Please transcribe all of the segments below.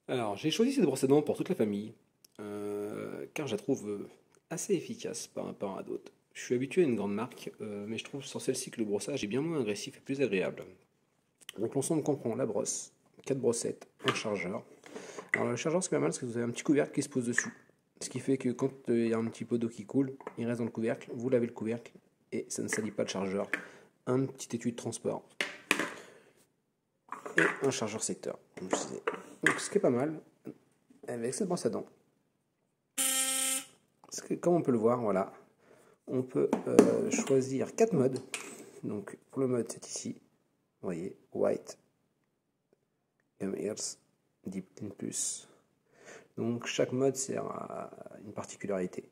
Alors, j'ai choisi cette brosse à dents pour toute la famille, car je la trouve assez efficace par rapport à d'autres. Je suis habitué à une grande marque, mais je trouve sur celle-ci que le brossage est bien moins agressif et plus agréable. Donc l'ensemble comprend la brosse, 4 brossettes, un chargeur. Alors le chargeur, c'est pas mal parce que vous avez un petit couvercle qui se pose dessus. Ce qui fait que quand il y a un petit peu d'eau qui coule, il reste dans le couvercle, vous lavez le couvercle et ça ne salit pas le chargeur. Un petit étui de transport et un chargeur secteur, comme je disais. Donc ce qui est pas mal avec cette brosse à dents. Comme on peut le voir, voilà, on peut choisir 4 modes. Donc pour le mode c'est ici, vous voyez, White, Gum Ears, Deep Clean Plus. Donc chaque mode sert à une particularité.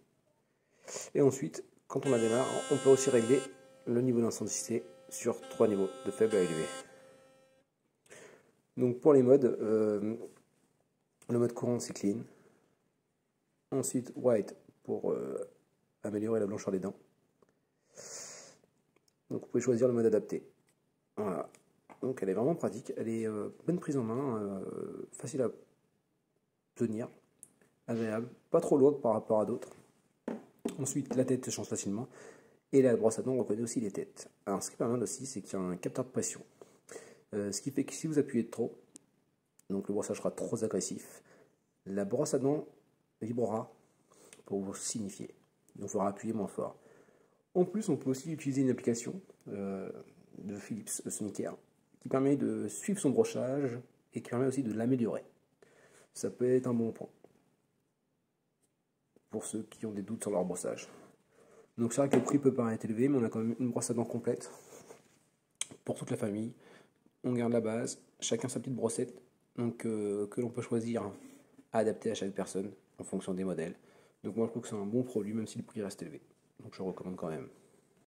Et ensuite, quand on la démarre, on peut aussi régler le niveau d'intensité sur 3 niveaux, de faible à élevé. Donc pour les modes, le mode courant c'est clean. Ensuite white pour améliorer la blancheur des dents. Donc vous pouvez choisir le mode adapté. Voilà. Donc elle est vraiment pratique, elle est bonne prise en main, facile à tenir, agréable, pas trop lourde par rapport à d'autres. Ensuite la tête se change facilement et la brosse à dents reconnaît aussi les têtes. Alors ce qui est pas mal aussi c'est qu'il y a un capteur de pression. Ce qui fait que si vous appuyez trop, donc le brossage sera trop agressif, la brosse à dents vibrera pour vous signifier. Donc il faudra appuyer moins fort. En plus, on peut aussi utiliser une application de Philips Sonicare qui permet de suivre son brossage et qui permet aussi de l'améliorer. Ça peut être un bon point pour ceux qui ont des doutes sur leur brossage. Donc c'est vrai que le prix peut paraître élevé, mais on a quand même une brosse à dents complète pour toute la famille. On garde la base, chacun sa petite brossette, donc que l'on peut choisir adapté à chaque personne en fonction des modèles. Donc moi je trouve que c'est un bon produit même si le prix reste élevé. Donc je recommande quand même.